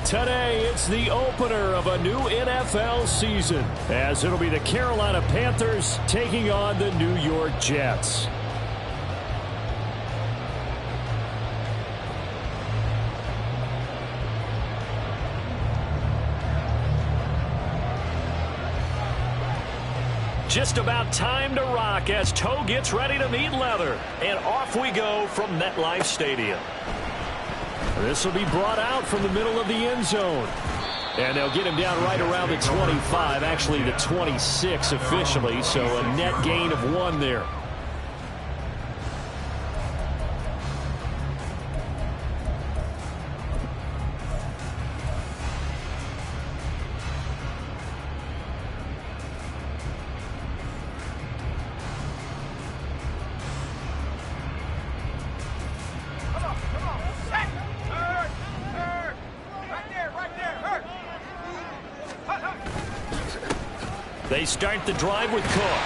Today, it's the opener of a new NFL season, as it'll be the Carolina Panthers taking on the New York Jets. Just about time to rock as toe gets ready to meet leather. And off we go from MetLife Stadium. This will be brought out from the middle of the end zone. And they'll get him down right around the 25, actually the 26 officially, so a net gain of 1 there. They start the drive with Cook.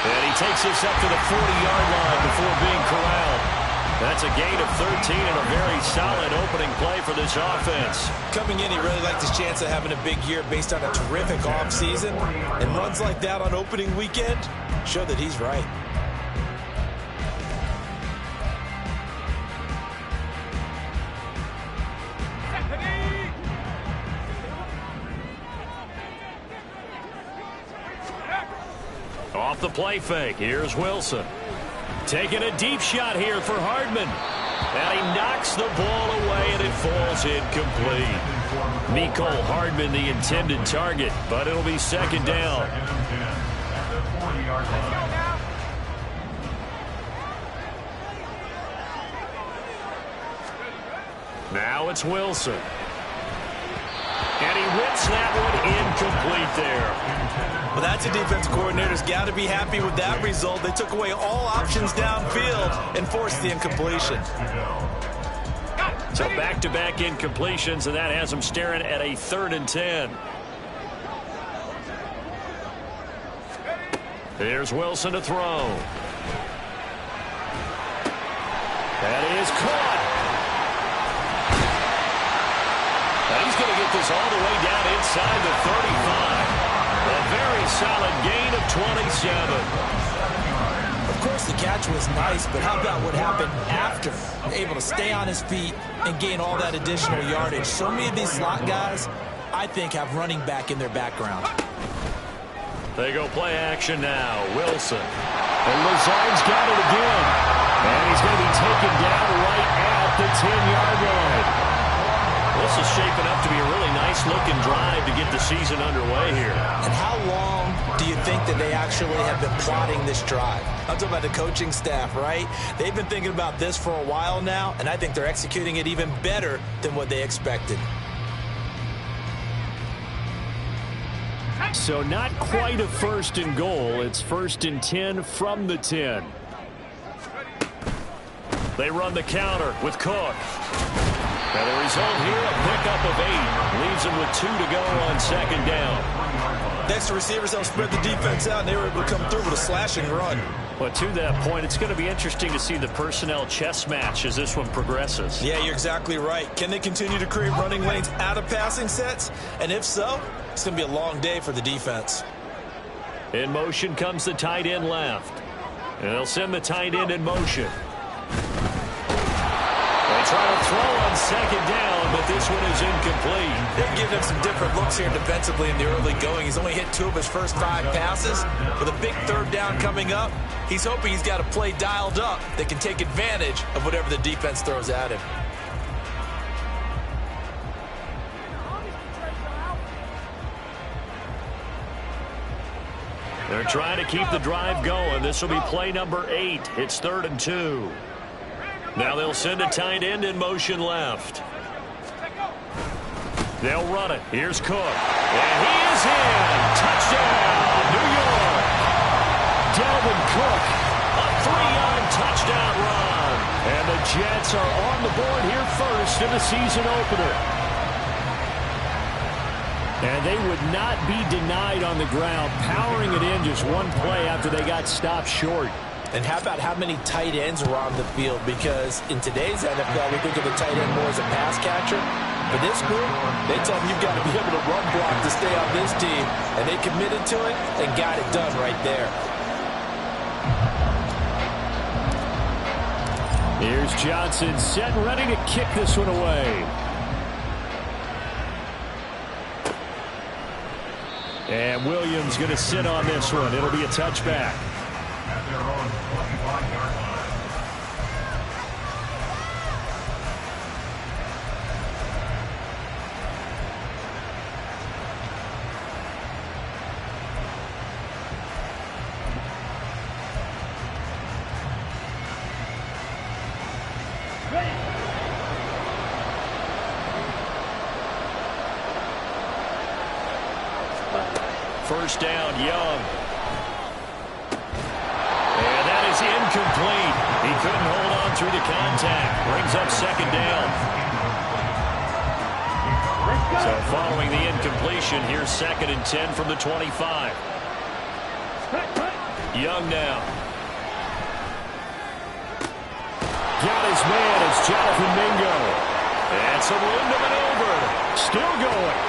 And he takes this up to the 40-yard line before being corralled. That's a gain of 13 and a very solid opening play for this offense. Coming in, he really liked his chance of having a big year based on a terrific offseason. And runs like that on opening weekend show that he's right. Off the play fake, here's Wilson. Taking a deep shot here for Hardman. And he knocks the ball away, and it falls incomplete. Mecole Hardman, the intended target, but it'll be second down. Now it's Wilson. And he whips that one incomplete there. Well, that's a defensive coordinator's got to be happy with that result. They took away all options downfield and forced the incompletion. So back-to-back incompletions, and that has them staring at a 3rd and 10. Here's Wilson to throw. That is caught. And he's going to get this all the way down inside the 35. A very solid gain of 27. Of course, the catch was nice, but how about what happened after? Able to stay on his feet and gain all that additional yardage. So many of these slot guys, I think, have running back in their background. They go play action now. Wilson. And Lazard's got it again. And he's going to be taken down right at the 10-yard line. This is shaping up to be a really nice-looking drive to get the season underway here. And how long do you think that they actually have been plotting this drive? I'm talking about the coaching staff, right? They've been thinking about this for a while now, and I think they're executing it even better than what they expected. So not quite a 1st and goal. It's 1st and 10 from the 10. They run the counter with Cook. And the result here, a pickup of 8. Leaves them with 2 to go on 2nd down. Next, the receivers help spread the defense out, and they were able to come through with a slashing run. Well, to that point, it's going to be interesting to see the personnel chess match as this one progresses. Yeah, you're exactly right. Can they continue to create running lanes out of passing sets? And if so, it's going to be a long day for the defense. In motion comes the tight end left. And they'll send the tight end in motion. They try to throw on 2nd down, but this one is incomplete. They've given him some different looks here defensively in the early going. He's only hit 2 of his first 5 passes. With a big 3rd down coming up, he's hoping he's got a play dialed up that can take advantage of whatever the defense throws at him. They're trying to keep the drive going. This will be play number 8. It's 3rd and 2. Now they'll send a tight end in motion left. They'll run it. Here's Cook. And he is in. Touchdown, New York. Dalvin Cook, a 3-yard touchdown run. And the Jets are on the board here first in the season opener. And they would not be denied on the ground, powering it in just one play after they got stopped short. And how about how many tight ends are on the field? Because in today's NFL, we think of the tight end more as a pass catcher. For this group, they tell them you've got to be able to run block to stay on this team, and they committed to it and got it done right there. Here's Johnson set and ready to kick this one away. And Williams going to sit on this one. It'll be a touchback. At their own 25-yard line. First down, Young. And that is incomplete. He couldn't hold on through the contact. Brings up second down. So following the incompletion, here's 2nd and 10 from the 25. Young now. Got his man. It's Jonathan Mingo. And some wind to maneuver. Still going.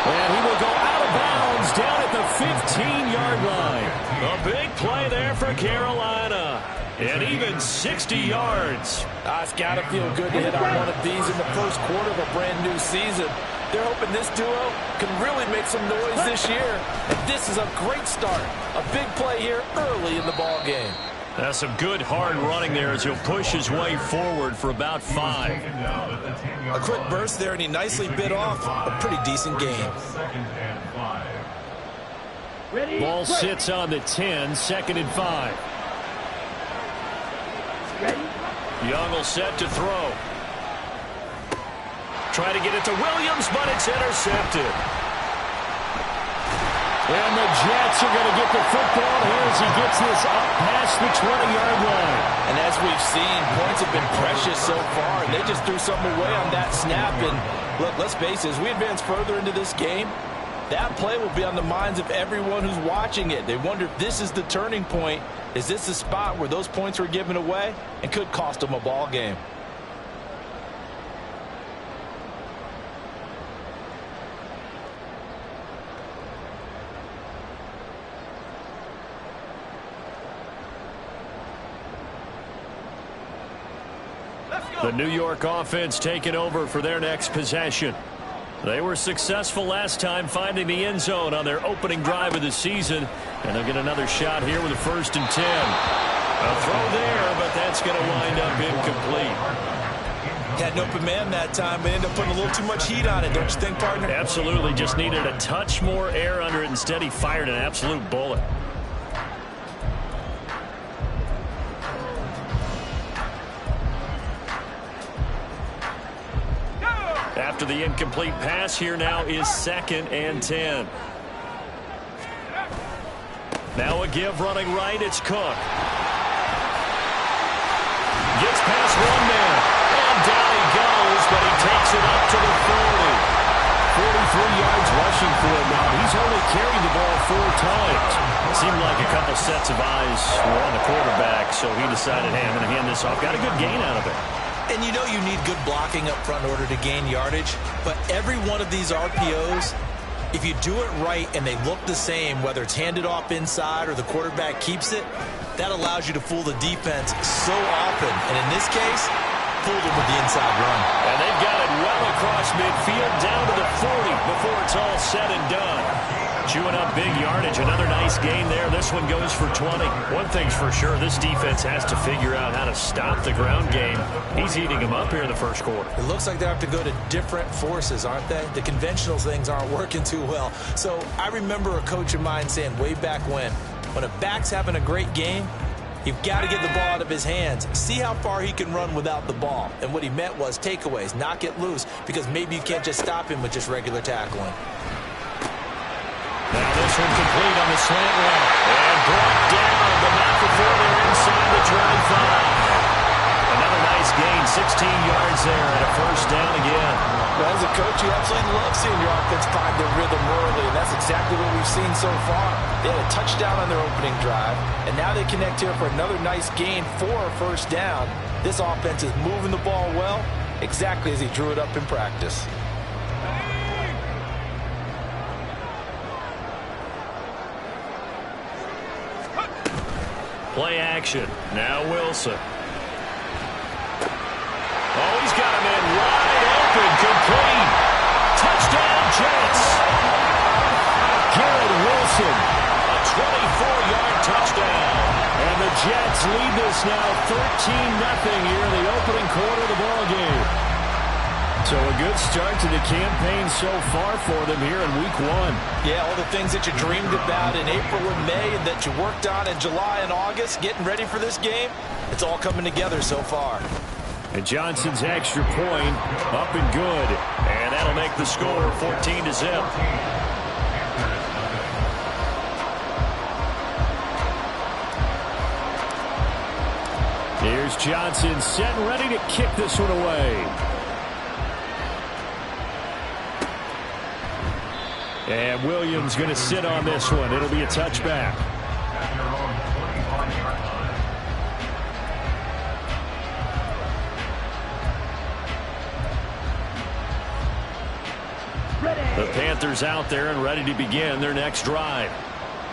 And he will go out of bounds down at the 15-yard line. A big play there for Carolina. And even 60 yards. It's got to feel good to hit on one of these in the first quarter of a brand-new season. They're hoping this duo can really make some noise this year. And this is a great start. A big play here early in the ball game. That's some good hard running there as he'll push his way forward for about 5. A quick burst there, and he nicely bit off a pretty decent gain. Ball sits on the 10, 2nd and 5. Young will set to throw. Try to get it to Williams, but it's intercepted. And the Jets are going to get the football here as he gets this up past the 20-yard line. And as we've seen, points have been precious so far, and they just threw something away on that snap. And look, let's face it, as we advance further into this game, that play will be on the minds of everyone who's watching it. They wonder if this is the turning point. Is this the spot where those points were given away and could cost them a ball game? The New York offense taking over for their next possession. They were successful last time finding the end zone on their opening drive of the season. And they'll get another shot here with a 1st and 10. A throw there, but that's going to wind up incomplete. Had an open man that time, but ended up putting a little too much heat on it, don't you think, partner? Absolutely. Just needed a touch more air under it. Instead, he fired an absolute bullet. After the incomplete pass, here now is 2nd and 10. Now a give running right, it's Cook. Gets past one man, and down he goes, but he takes it up to the 40. 43 yards rushing for him now. He's only carried the ball 4 times. It seemed like a couple sets of eyes were on the quarterback, so he decided, hey, I'm going to hand this off. Got a good gain out of it. And you know you need good blocking up front in order to gain yardage, but every one of these RPOs, if you do it right and they look the same, whether it's handed off inside or the quarterback keeps it, that allows you to fool the defense so often. And in this case, fooled him with the inside run. And they've got it well across midfield down to the 40 before it's all said and done. Chewing up big yardage. Another nice gain there. This one goes for 20. One thing's for sure, this defense has to figure out how to stop the ground game. He's eating them up here in the first quarter. It looks like they have to go to different forces, aren't they? The conventional things aren't working too well. So I remember a coach of mine saying way back when a back's having a great game, you've got to get the ball out of his hands. See how far he can run without the ball. And what he meant was takeaways, knock it loose, because maybe you can't just stop him with just regular tackling. Now this one complete on the slant route. And brought down, but not before they're inside the 25. Another nice gain, 16 yards there, and a 1st down again. Well, as a coach, you absolutely love seeing your offense find their rhythm early, and that's exactly what we've seen so far. They had a touchdown on their opening drive, and now they connect here for another nice gain for a 1st down. This offense is moving the ball well, exactly as he drew it up in practice. Play action. Now Wilson. Oh, he's got him in wide open. Complete. Touchdown, Jets. Garrett Wilson. A 24-yard touchdown. And the Jets lead this now 13-0 here in the opening quarter of the ballgame. So a good start to the campaign so far for them here in Week 1. Yeah, all the things that you dreamed about in April and May and that you worked on in July and August, getting ready for this game, it's all coming together so far. And Johnson's extra point up and good. And that'll make the score 14-0. Here's Johnson set and ready to kick this one away. And Williams going to sit on this one. It'll be a touchback. The Panthers out there and ready to begin their next drive.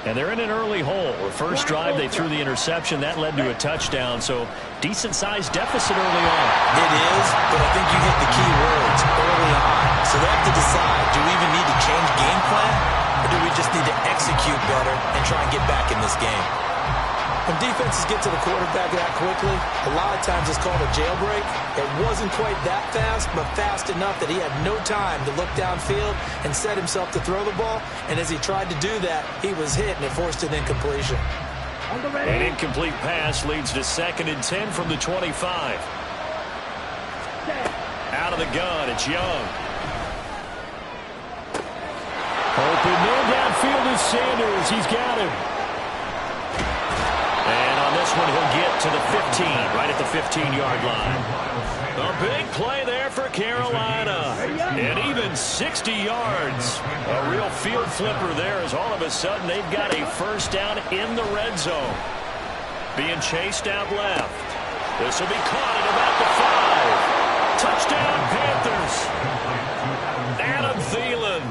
And they're in an early hole. The first drive, they threw the interception. That led to a touchdown. So decent-sized deficit early on. It is, but I think you hit the key words early on. So they have to decide, do we even need to change game plan? Or do we just need to execute better and try and get back in this game? When defenses get to the quarterback that quickly, a lot of times it's called a jailbreak. It wasn't quite that fast, but fast enough that he had no time to look downfield and set himself to throw the ball. And as he tried to do that, he was hit, and it forced an incompletion. An incomplete pass leads to 2nd and 10 from the 25. Out of the gun, it's Young. Open man downfield is Sanders. He's got him. And on this one, he'll get to the 15, right at the 15-yard line. A big play there for Carolina. And even 60 yards. A real field flipper there as all of a sudden they've got a first down in the red zone. Being chased out left. This will be caught at about the 5. Touchdown, Panthers. Adam Thielen.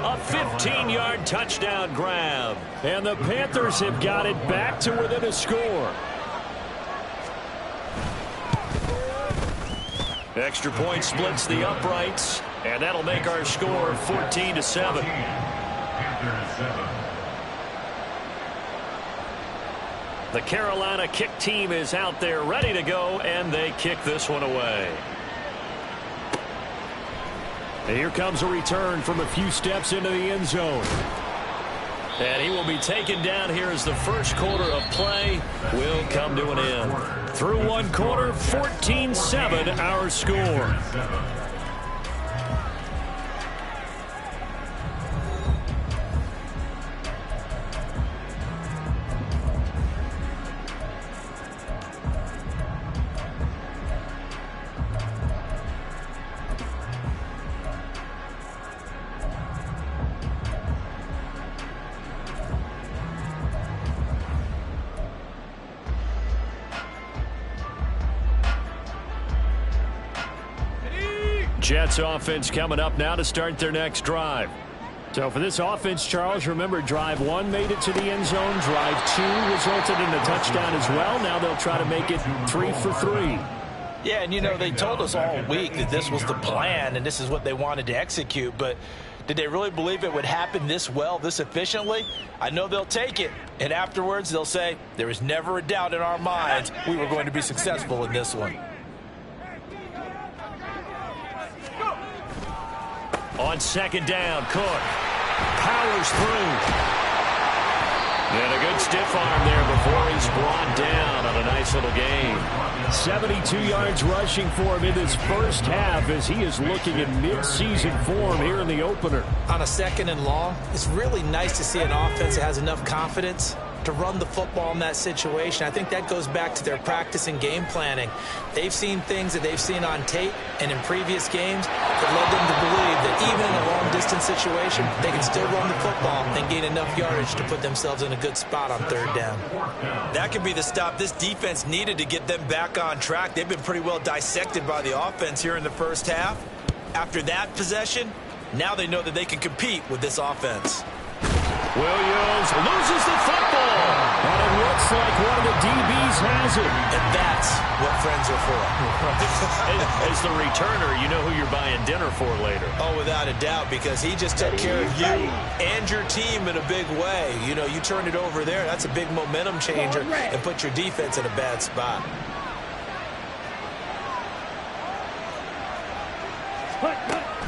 A 15-yard touchdown grab. And the Panthers have got it back to within a score. Extra point splits the uprights. And that'll make our score 14-7. The Carolina kick team is out there ready to go, and they kick this one away. And here comes a return from a few steps into the end zone. And he will be taken down here as the first quarter of play will come to an end. Through one quarter, 14-7 our score. Jets offense coming up now to start their next drive. So for this offense, Charles, remember drive 1 made it to the end zone. Drive 2 resulted in a touchdown as well. Now they'll try to make it 3 for 3. Yeah, and you know, they told us all week that this was the plan and this is what they wanted to execute, but did they really believe it would happen this well, this efficiently? I know they'll take it, and afterwards they'll say, there was never a doubt in our minds we were going to be successful in this one. On second down, Cook powers through. And a good stiff arm there before he's brought down on a nice little gain. 72 yards rushing for him in this first half as he is looking in mid-season form here in the opener. On a 2nd and long, it's really nice to see an offense that has enough confidence to run the football in that situation. I think that goes back to their practice and game planning. They've seen things that they've seen on tape and in previous games that led them to believe that even in a long-distance situation, they can still run the football and gain enough yardage to put themselves in a good spot on 3rd down. That could be the stop this defense needed to get them back on track. They've been pretty well dissected by the offense here in the first half. After that possession, now they know that they can compete with this offense. Williams loses the football. And it looks like one of the DBs has it. And that's what friends are for. As the returner, you know who you're buying dinner for later. Oh, without a doubt, because he just took care of you and your team in a big way. You know, you turned it over there. That's a big momentum changer and put your defense in a bad spot.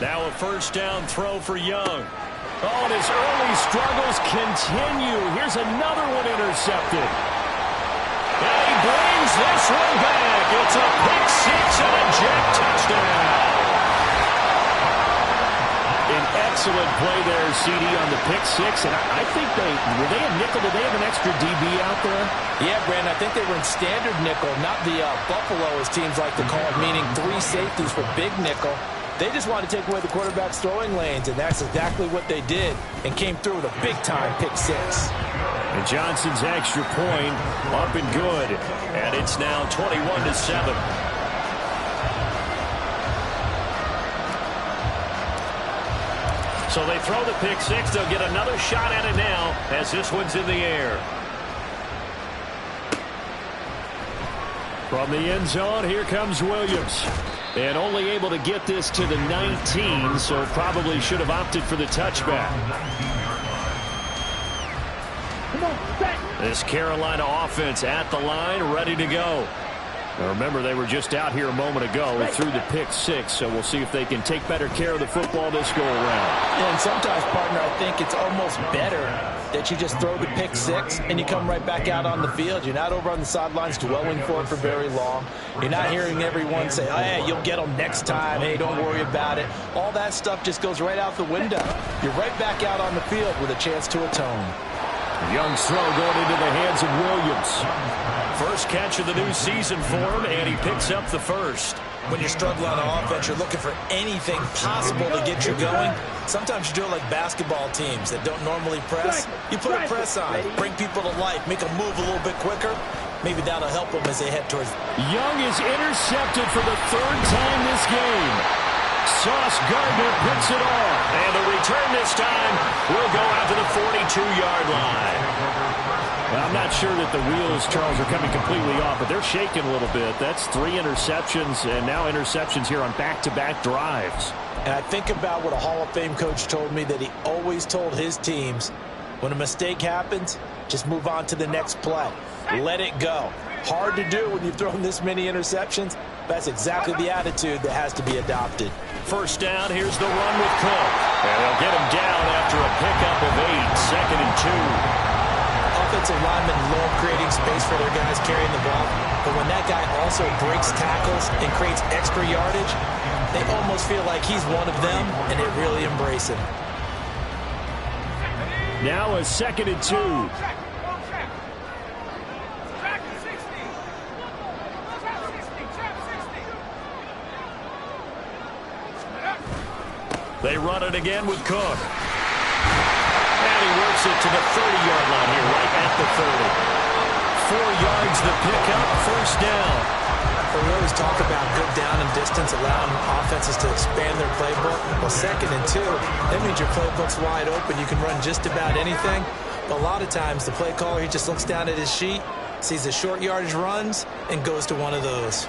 Now a first down throw for Young. Oh, and his early struggles continue. Here's another one intercepted. And he brings this one back. It's a pick six and a jet touchdown. An excellent play there, CD, on the pick six. And I think were they a nickel? Did they have an extra DB out there? Yeah, Brandon, I think they were in standard nickel, not the Buffalo, as teams like to call it, meaning 3 safeties for big nickel. They just wanted to take away the quarterback's throwing lanes, and that's exactly what they did and came through with a big-time pick six. And Johnson's extra point up and good. And it's now 21-7. So they throw the pick six. They'll get another shot at it now as this one's in the air. From the end zone, here comes Williams. And only able to get this to the 19, so probably should have opted for the touchback. This Carolina offense at the line, ready to go. Now remember, they were just out here a moment ago and threw the pick six, so we'll see if they can take better care of the football this go-around. And sometimes, partner, I think it's almost better that you just throw the pick six and you come right back out on the field. You're not over on the sidelines dwelling for it for very long. You're not hearing everyone say, oh, hey, you'll get them next time. Hey, don't worry about it. All that stuff just goes right out the window. You're right back out on the field with a chance to atone. Young's throw going into the hands of Williams. First catch of the new season for him, and he picks up the first. When you struggle on offense, you're looking for anything possible to get you going. Sometimes you do it like basketball teams that don't normally press. You put a press on, bring people to life, make them move a little bit quicker. Maybe that'll help them as they head towards. Young is intercepted for the 3rd time this game. Sauce Gardner picks it off. And the return this time will go out to the 42-yard line. Well, I'm not sure that the wheels, Charles, are coming completely off, but they're shaking a little bit. That's 3 interceptions, and now interceptions here on back-to-back drives. And I think about what a Hall of Fame coach told me, that he always told his teams, when a mistake happens, just move on to the next play. Let it go. Hard to do when you've thrown this many interceptions. That's exactly the attitude that has to be adopted. First down, here's the run with Cook. And they'll get him down after a pickup of 8, 2nd and 2. Offensive linemen love creating space for their guys carrying the ball, but when that guy also breaks tackles and creates extra yardage, they almost feel like he's one of them, and they really embrace him. Now a 2nd and 2. They run it again with Cook. And he works it to the 30-yard line here, right at the 30. 4 yards the pickup, first down. We always talk about good down and distance, allowing offenses to expand their playbook. Well, 2nd and 2, that means your playbook's wide open. You can run just about anything. But a lot of times, the play caller, he just looks down at his sheet, sees the short yardage runs, and goes to one of those.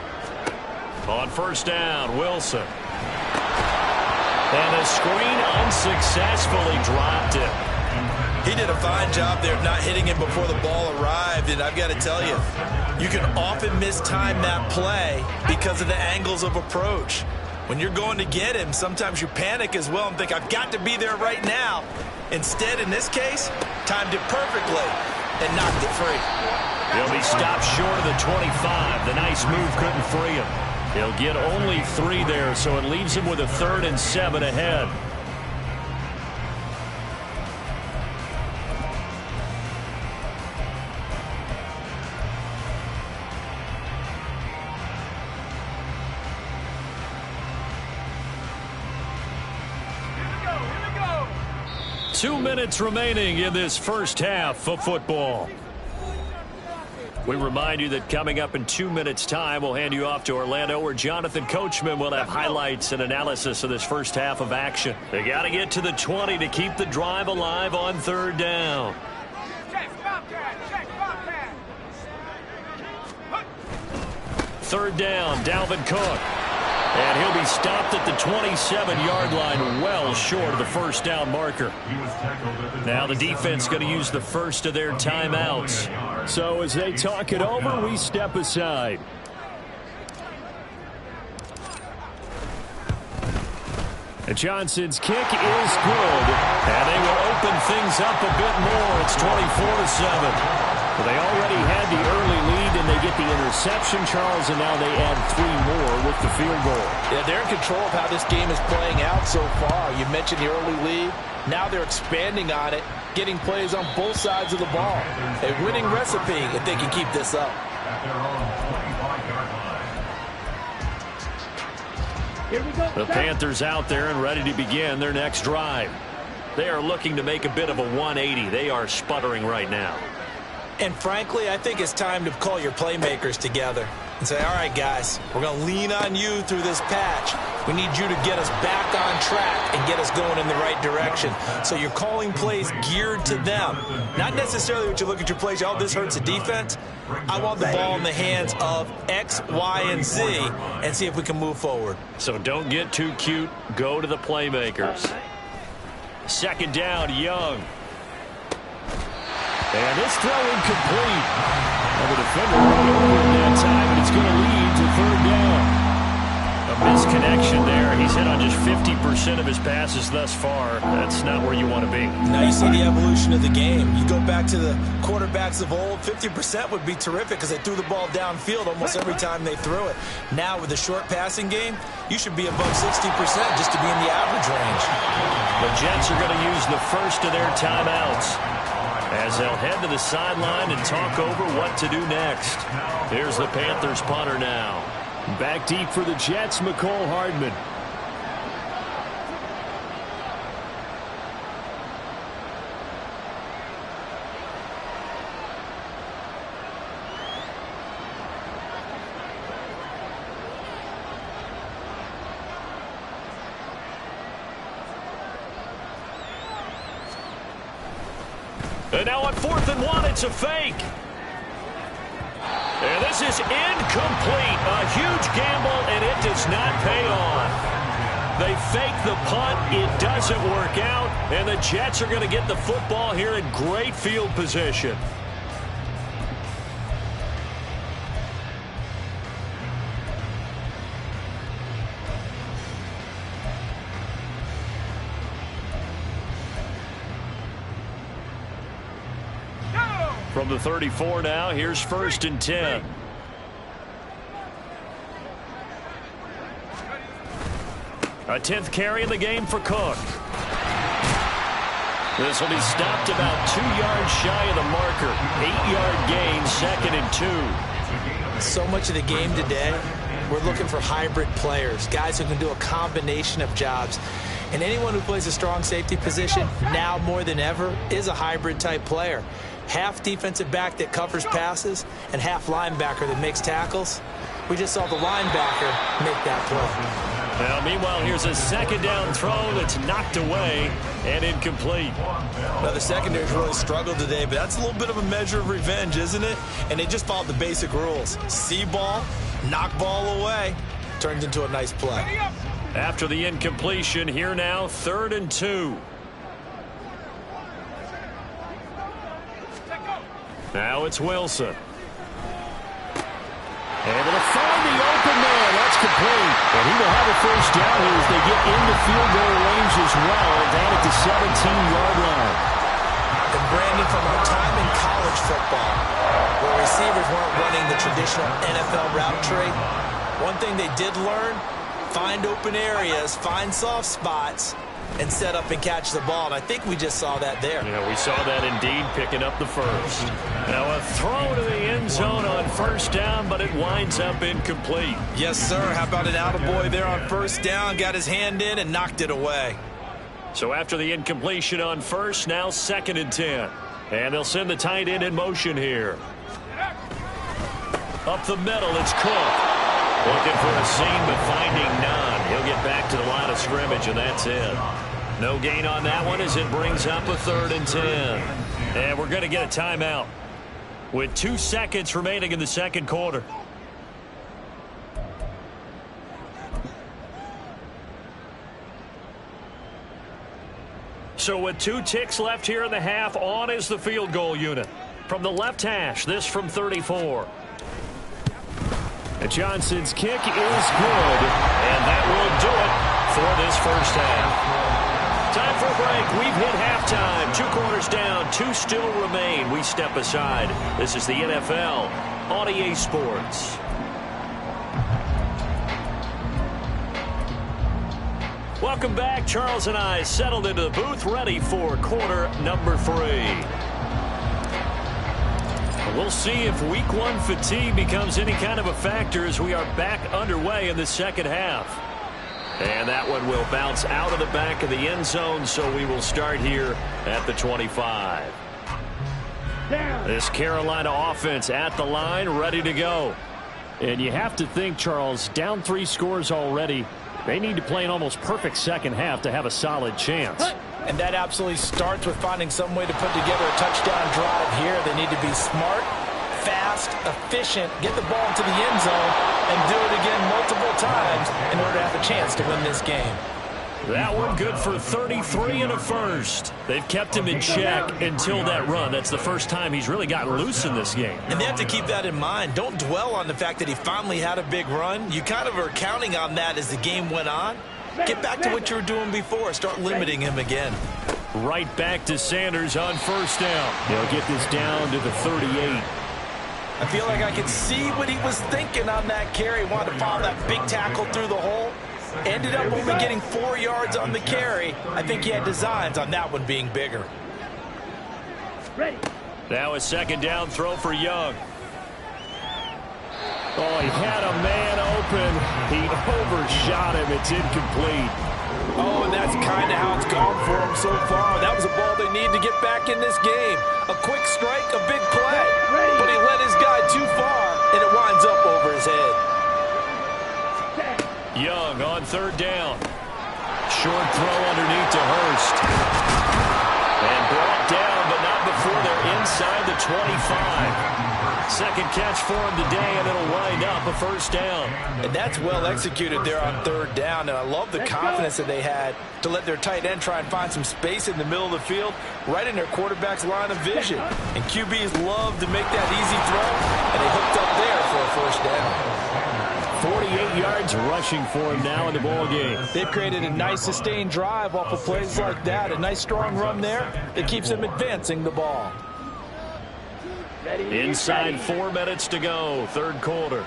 On first down, Wilson. And the screen unsuccessfully dropped it. He did a fine job there of not hitting him before the ball arrived, and I've got to tell you, you can often mistime that play because of the angles of approach. When you're going to get him, sometimes you panic as well and think, I've got to be there right now. Instead, in this case, timed it perfectly and knocked it free. He'll be stopped short of the 25. The nice move couldn't free him. He'll get only 3 there, so it leaves him with a 3rd and 7 ahead. Here we go. 2 minutes remaining in this first half of football. We remind you that coming up in 2 minutes' time, we'll hand you off to Orlando, where Jonathan Coachman will have highlights and analysis of this first half of action. They got to get to the 20 to keep the drive alive on third down. Third down, Dalvin Cook. And he'll be stopped at the 27-yard line, well short of the first down marker. Now the defense going to use the first of their timeouts. So as they talk it over, we step aside. And Johnson's kick is good. And they will open things up a bit more. It's 24-7. Well, they already had the early lead, and they get the interception, Charles, and now they add 3 more with the field goal. Yeah, they're in control of how this game is playing out so far. You mentioned the early lead. Now they're expanding on it, getting plays on both sides of the ball. A winning recipe if they can keep this up. The Panthers out there and ready to begin their next drive. They are looking to make a bit of a 180. They are sputtering right now. And frankly, I think it's time to call your playmakers together and say, all right, guys, we're going to lean on you through this patch. We need you to get us back on track and get us going in the right direction. So you're calling plays geared to them. Not necessarily what you look at your plays, oh, this hurts the defense. I want the ball in the hands of X, Y, and Z and see if we can move forward. So don't get too cute. Go to the playmakers. Second down, Young. And this throw incomplete. And the defender ran over it that time, and it's going to lead to third down. A misconnection there. He's hit on just 50% of his passes thus far. That's not where you want to be. Now you see the evolution of the game. You go back to the quarterbacks of old, 50% would be terrific because they threw the ball downfield almost every time they threw it. Now with the short passing game, you should be above 60% just to be in the average range. The Jets are going to use the first of their timeouts as they'll head to the sideline and talk over what to do next. Here's the Panthers punter now. Back deep for the Jets, McCole Hardman. And now on 4th and 1, it's a fake. And this is incomplete. A huge gamble, and it does not pay off. They fake the punt. It doesn't work out. And the Jets are going to get the football here in great field position. From the 34 now, here's 1st and 10. A 10th carry in the game for Cook. This will be stopped about 2 yards shy of the marker. 8-yard gain, 2nd and 2. So much of the game today, we're looking for hybrid players, guys who can do a combination of jobs. And anyone who plays a strong safety position, now more than ever, is a hybrid type player. Half defensive back that covers passes and half linebacker that makes tackles. We just saw the linebacker make that play. Now, meanwhile, here's a 2nd down throw that's knocked away and incomplete. Now, the secondary's really struggled today, but that's a little bit of a measure of revenge, isn't it? And they just followed the basic rules. See ball, knock ball away. Turns into a nice play. After the incompletion, here now, 3rd and 2. Now it's Wilson. Able to find the open man. That's complete. And he will have a first down here as they get into field goal range as well, down at the 17-yard line. And Brandon, from our time in college football, where receivers weren't running the traditional NFL route tree, one thing they did learn, find open areas, find soft spots, and set up and catch the ball. And I think we just saw that there. Yeah, we saw that indeed, picking up the first. Now a throw to the end zone on 1st down, but it winds up incomplete. Yes, sir. How about an attaboy there on 1st down? Got his hand in and knocked it away. So after the incompletion on 1st, now 2nd and 10. And they'll send the tight end in motion here. Up the middle, it's Cook. Looking for a seam, but finding none. He'll get back to the line of scrimmage, and that's it. No gain on that one as it brings up a 3rd and 10. And we're going to get a timeout with 2 seconds remaining in the second quarter. So with 2 ticks left here in the half, on is the field goal unit. From the left hash, this from 34. And Johnson's kick is good. And that will do it for this first half. Time for a break. We've hit halftime. 2 quarters down, 2 still remain. We step aside. This is the NFL on EA Sports. Welcome back. Charles and I settled into the booth, ready for quarter number 3. We'll see if week 1 fatigue becomes any kind of a factor as we are back underway in the second half. And that one will bounce out of the back of the end zone, so we will start here at the 25. This Carolina offense at the line, ready to go. And you have to think, Charles, down 3 scores already. They need to play an almost perfect second half to have a solid chance. And that absolutely starts with finding some way to put together a touchdown drive here. They need to be smart, fast, efficient, get the ball into the end zone, and do it again multiple times in order to have a chance to win this game. That one good for 33 and a first. They've kept him in check until that run. That's the first time he's really gotten loose in this game. And they have to keep that in mind. Don't dwell on the fact that he finally had a big run. You kind of are counting on that as the game went on. Get back to what you were doing before. Start limiting him again. Right back to Sanders on first down. They'll get this down to the 38. I feel like I could see what he was thinking on that carry. Wanted to follow that big tackle through the hole. Ended up only getting 4 yards on the carry. I think he had designs on that one being bigger. Now a second down throw for Young. Oh, he had a man open. He overshot him. It's incomplete. Oh, and that's kind of how it's gone for him so far. That was a ball they need to get back in this game. A quick strike, a big play. But he led his guy too far, and it winds up over his head. Young on third down. Short throw underneath to Hurst. And brought down, but not before they're inside the 25. Second catch for him today, and it'll wind up a first down. And that's well executed there on third down, and I love the confidence that they had to let their tight end try and find some space in the middle of the field, right in their quarterback's line of vision. And QBs love to make that easy throw, and they hooked up there for a first down. 48 yards rushing for him now in the ball game. They've created a nice sustained drive off of plays like that. A nice strong run there that keeps them advancing the ball. Inside 4 minutes to go, third quarter.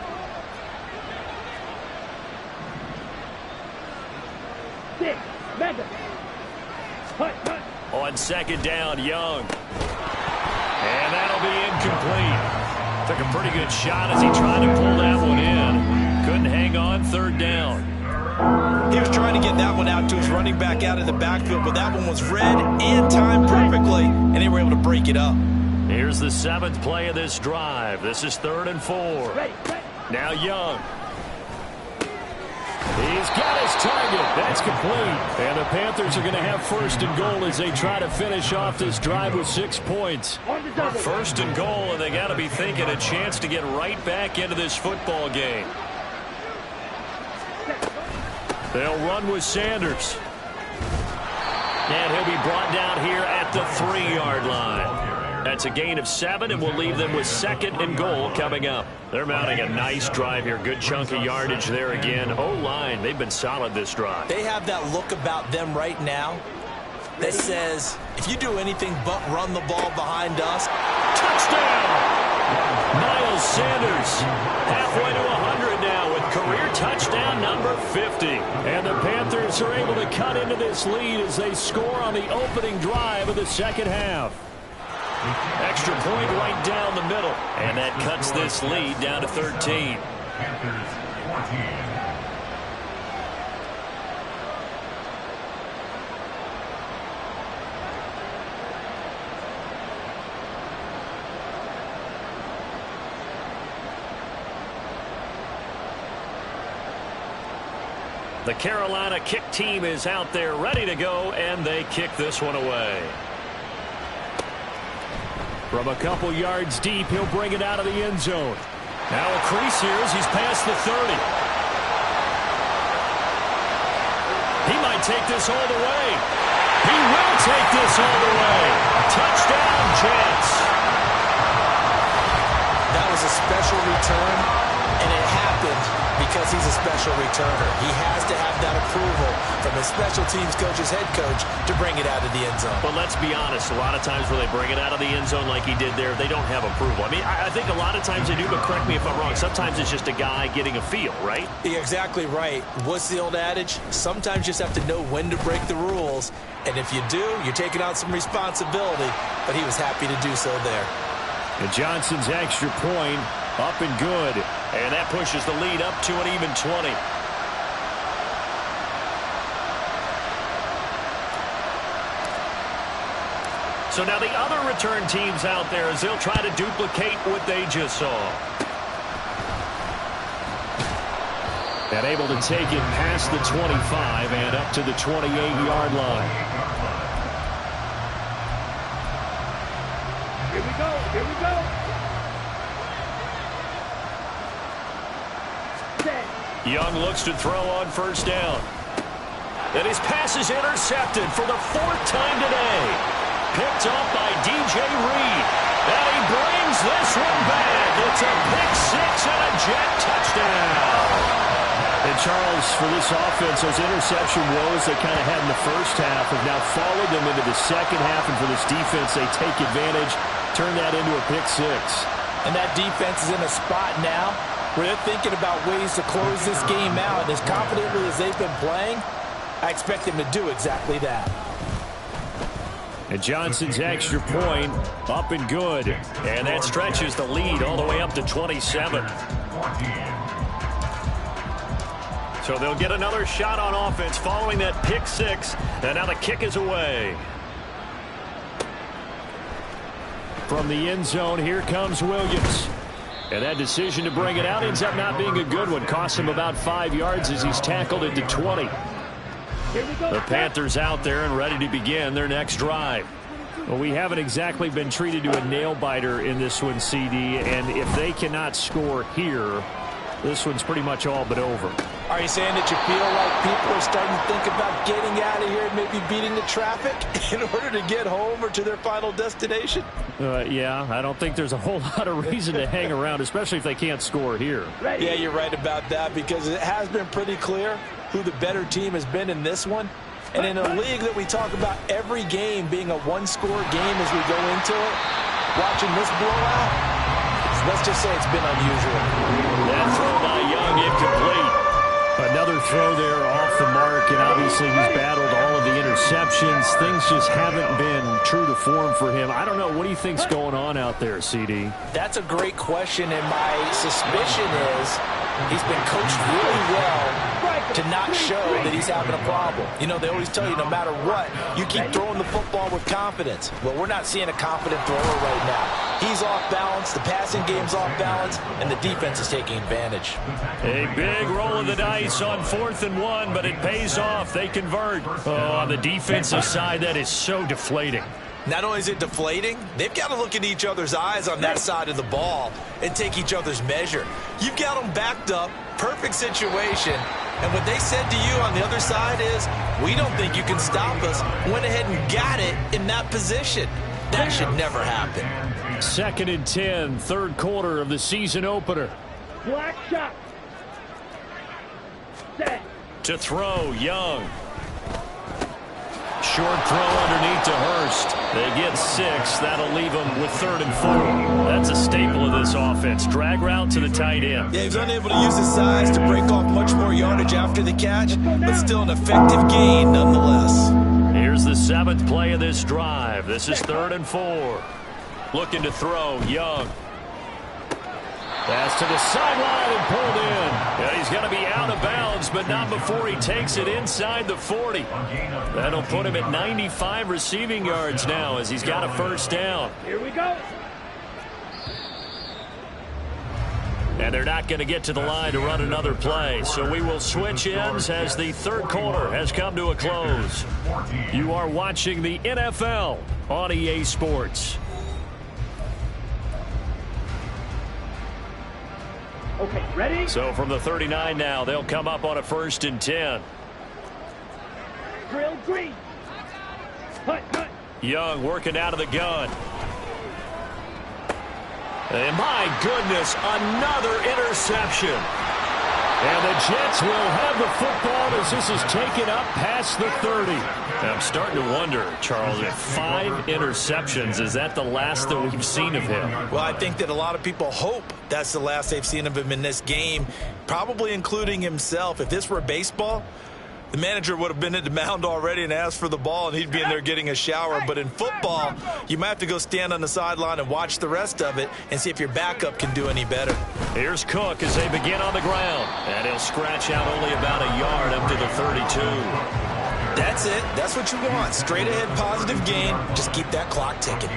On second down, Young. And that'll be incomplete. Took a pretty good shot as he tried to pull that one in. Couldn't hang on, third down. He was trying to get that one out to his running back out of the backfield, but that one was read and timed perfectly, and they were able to break it up. Here's the 7th play of this drive. This is 3rd and 4. Now Young. He's got his target. That's complete. And the Panthers are going to have first and goal as they try to finish off this drive with 6 points. First and goal, and they got to be thinking a chance to get right back into this football game. They'll run with Sanders. And he'll be brought down here at the 3-yard line. That's a gain of 7, and we'll leave them with 2nd and goal coming up. They're mounting a nice drive here. Good chunk of yardage there again. O-line, they've been solid this drive. They have that look about them right now that says, if you do anything but run the ball behind us, touchdown! Miles Sanders halfway to 100 now with career touchdown number 50. And the Panthers are able to cut into this lead as they score on the opening drive of the second half. Extra point right down the middle. And that cuts this lead down to 13. The Carolina kick team is out there ready to go, and they kick this one away. From a couple yards deep, he'll bring it out of the end zone. Now a crease here as he's past the 30. He might take this all the way. He will take this all the way. Touchdown, Jets. That was a special return, and it happened because he's a special returner. He has to have that approval from his special teams coach's head coach to bring it out of the end zone. But let's be honest, a lot of times when they bring it out of the end zone like he did there, they don't have approval. I mean, I think a lot of times they do, but correct me if I'm wrong. Sometimes it's just a guy getting a feel, right? You're exactly right. What's the old adage? Sometimes you just have to know when to break the rules. And if you do, you're taking on some responsibility. But he was happy to do so there. And Johnson's extra point up and good. And that pushes the lead up to an even 20. So now the other return teams out there as they'll try to duplicate what they just saw. And able to take it past the 25 and up to the 28-yard line. Here we go. Here we go. Young looks to throw on first down. And his pass is intercepted for the 4th time today. Picked up by DJ Reed. And he brings this one back. It's a pick six and a Jet touchdown. And Charles, for this offense, those interception woes they kind of had in the first half have now followed them into the second half. And for this defense, they take advantage, turn that into a pick six. And that defense is in a spot now where they're thinking about ways to close this game out. As confidently as they've been playing, I expect them to do exactly that. And Johnson's extra point up and good. And that stretches the lead all the way up to 27. So they'll get another shot on offense following that pick six. And now the kick is away. From the end zone, here comes Williams. And that decision to bring it out ends up not being a good one. Costs him about 5 yards as he's tackled into 20. The Panthers out there and ready to begin their next drive. Well, we haven't exactly been treated to a nail-biter in this one, CD. And if they cannot score here, this one's pretty much all but over. Are you saying that you feel like people are starting to think about getting out of here and maybe beating the traffic in order to get home or to their final destination? Yeah, I don't think there's a whole lot of reason to hang around, especially if they can't score here. Yeah, you're right about that because it has been pretty clear who the better team has been in this one. And in a league that we talk about every game being a one-score game as we go into it, watching this blowout, let's just say it's been unusual. That throw by Young incomplete. Another throw there off the mark, and obviously he's battled all of the interceptions. Things just haven't been true to form for him. I don't know. What do you think's going on out there, CD? That's a great question, and my suspicion is he's been coached really well to not show that he's having a problem. You know, they always tell you no matter what, you keep throwing the football with confidence. Well, we're not seeing a confident thrower right now. He's off balance, the passing game's off balance, and the defense is taking advantage. A big roll of the dice on 4th and 1, but it pays off. They convert. Oh, on the defensive side, that is so deflating. Not only is it deflating, they've got to look in each other's eyes on that side of the ball and take each other's measure. You've got them backed up, perfect situation, and what they said to you on the other side is, we don't think you can stop us. Went ahead and got it in that position. That should never happen. 2nd and 10, 3rd quarter of the season opener. Black shot. Set. To throw, Young. Short throw underneath to Hurst. They get 6. That'll leave them with 3rd and 4. That's a staple of this offense. Drag route to the tight end. Yeah, he's unable to use his size to break off much more yardage after the catch, but still an effective gain nonetheless. Here's the 7th play of this drive. This is 3rd and 4. Looking to throw, Young. Pass to the sideline and pulled in. And he's going to be out of bounds, but not before he takes it inside the 40. That'll put him at 95 receiving yards now as he's got a first down. Here we go. And they're not going to get to the line to run another play. So we will switch ends as the third quarter has come to a close. You are watching the NFL on EA Sports. Okay, ready? So from the 39 now, they'll come up on a 1st and 10. Drill green. Hut, hut. Young working out of the gun. And my goodness, another interception. And the Jets will have the football as this is taken up past the 30. I'm starting to wonder, Charles, if 5 interceptions, is that the last that we've seen of him? Well, I think that a lot of people hope that's the last they've seen of him in this game, probably including himself. If this were baseball, the manager would have been at the mound already and asked for the ball, and he'd be in there getting a shower. But in football, you might have to go stand on the sideline and watch the rest of it and see if your backup can do any better. Here's Cook as they begin on the ground. And he'll scratch out only about a yard up to the 32. That's it. That's what you want. Straight ahead positive gain. Just keep that clock ticking.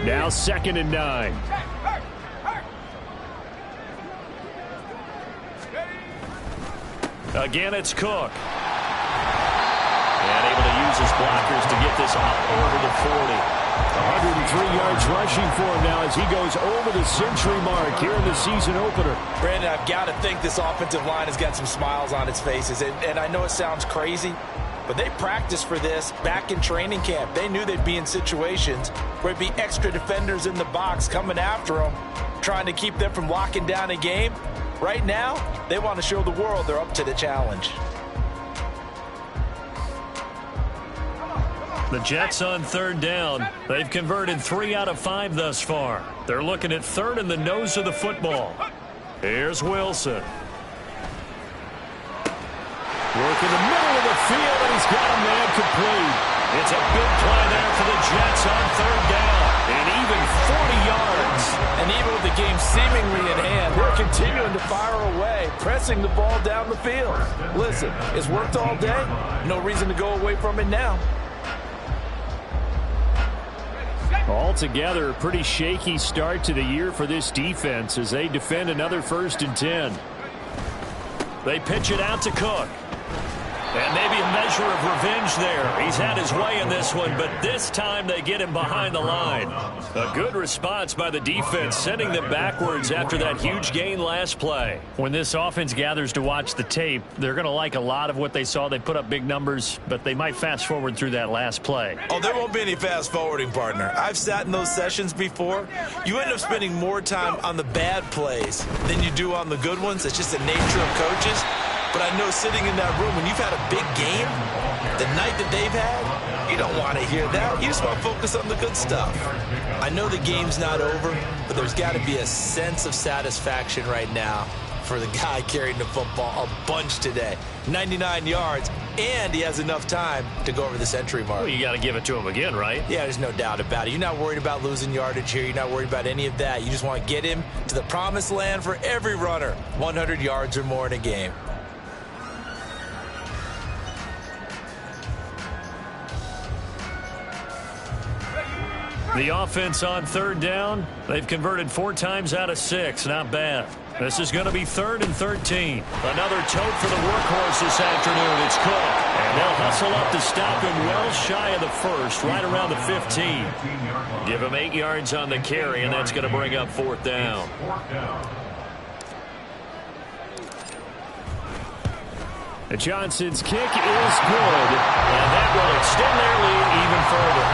Now 2nd and 9. Again, it's Cook. And able to use his blockers to get this up over the 40. 103 yards rushing for him now as he goes over the century mark here in the season opener. Brandon, I've got to think this offensive line has got some smiles on its faces. And I know it sounds crazy, but they practiced for this back in training camp. They knew they'd be in situations where there'd be extra defenders in the box coming after them, trying to keep them from locking down a game. Right now, they want to show the world they're up to the challenge. The Jets on 3rd down. They've converted 3 out of 5 thus far. They're looking at 3rd in the nose of the football. Here's Wilson. Working the middle of the field, and he's got a man complete. It's a big play there for the Jets on 3rd down. And even 40 yards. And even with the game seemingly in hand, they're continuing to fire away, pressing the ball down the field. Listen, it's worked all day. No reason to go away from it now. Altogether, a pretty shaky start to the year for this defense as they defend another 1st and 10. They pitch it out to Cook. And maybe a measure of revenge there. He's had his way in this one, but this time they get him behind the line. A good response by the defense, sending them backwards after that huge gain last play. When this offense gathers to watch the tape, they're going to like a lot of what they saw. They put up big numbers, but they might fast forward through that last play. Oh, there won't be any fast forwarding, partner. I've sat in those sessions before. You end up spending more time on the bad plays than you do on the good ones. It's just the nature of coaches. But I know sitting in that room, when you've had a big game, the night that they've had, you don't want to hear that. You just want to focus on the good stuff. I know the game's not over, but there's got to be a sense of satisfaction right now for the guy carrying the football a bunch today. 99 yards, and he has enough time to go over the century mark. Well, you got to give it to him again, right? Yeah, there's no doubt about it. You're not worried about losing yardage here. You're not worried about any of that. You just want to get him to the promised land for every runner, 100 yards or more in a game. The offense on 3rd down, they've converted 4 times out of 6. Not bad. This is going to be 3rd and 13. Another tote for the workhorse this afternoon. It's Cook. And they'll hustle up to stop him well shy of the 1st, right around the 15. Give him 8 yards on the carry, and that's going to bring up 4th down. Johnson's kick is good, and that will extend their lead even further.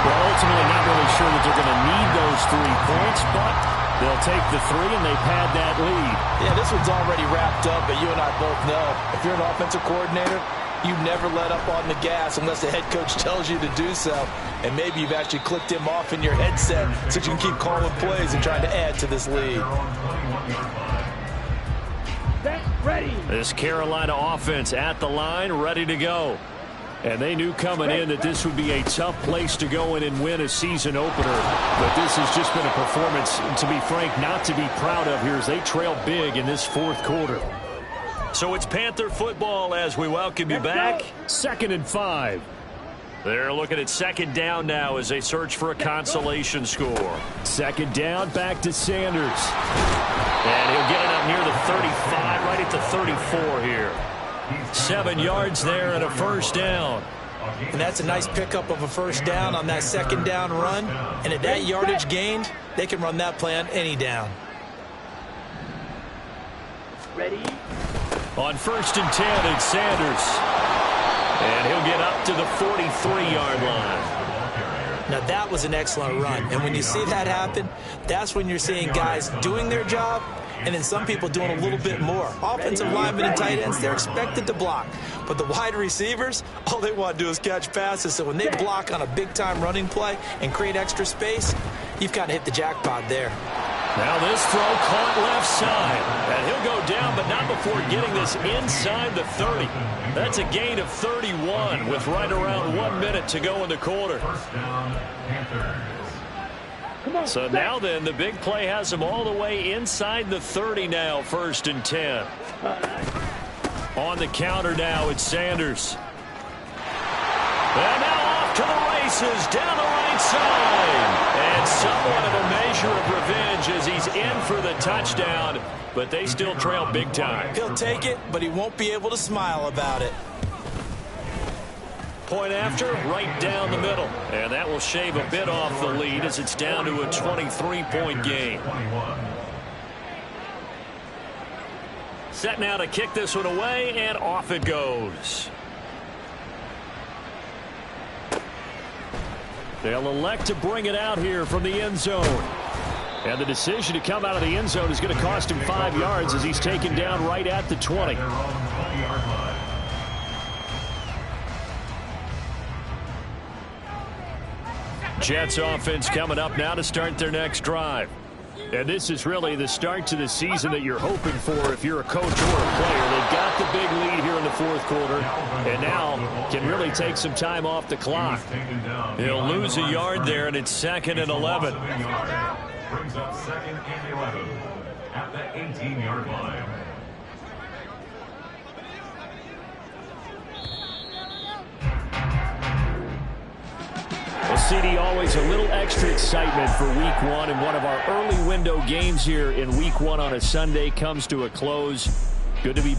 Well, ultimately not really sure that they're going to need those 3 points, but they'll take the 3 and they pad that lead. Yeah, this one's already wrapped up, but you and I both know if you're an offensive coordinator, you never let up on the gas unless the head coach tells you to do so. And maybe you've actually clicked him off in your headset so you can keep calling plays and trying to add to this lead. Ready. This Carolina offense at the line, ready to go. And they knew coming in that this would be a tough place to go in and win a season opener. But this has just been a performance, to be frank, not to be proud of here as they trail big in this 4th quarter. So it's Panther football as we welcome you back. 2nd and 5. They're looking at second down now as they search for a consolation score. Second down, back to Sanders. And he'll get it up near the 35, right at the 34 here. 7 yards there and a first down. And that's a nice pickup of a first down on that second down run. And at that yardage gained, they can run that play on any down. Ready? On first and 10, it's Sanders. And he'll get up to the 43-yard line. Now, that was an excellent run. And when you see that happen, that's when you're seeing guys doing their job and then some people doing a little bit more. Offensive linemen and tight ends, they're expected to block. But the wide receivers, all they want to do is catch passes. So when they block on a big-time running play and create extra space, you've got to hit the jackpot there. Now this throw caught left side. And he'll go down, but not before getting this inside the 30. That's a gain of 31 with right around 1 minute to go in the quarter. So now then, the big play has him all the way inside the 30 now, first and 10. On the counter now, it's Sanders. And now off to the races, down the right side. And somewhat of a measure of revenge as he's in for the touchdown, but they still trail big time. He'll take it, but he won't be able to smile about it. Point after, right down the middle. And that will shave a bit off the lead as it's down to a 23-point game. Set now to kick this one away, and off it goes. They'll elect to bring it out here from the end zone. And the decision to come out of the end zone is going to cost him 5 yards as he's taken down right at the 20. Jets offense coming up now to start their next drive. And this is really the start to the season that you're hoping for if you're a coach or a player. They've got the big lead here in the fourth quarter and now can really take some time off the clock. He'll lose a yard there, and it's 2nd and 11. Brings up 2nd and 11 at the 18-yard line. Well, CD, always a little extra excitement for Week 1, and one of our early window games here in Week 1 on a Sunday comes to a close. Good to be back.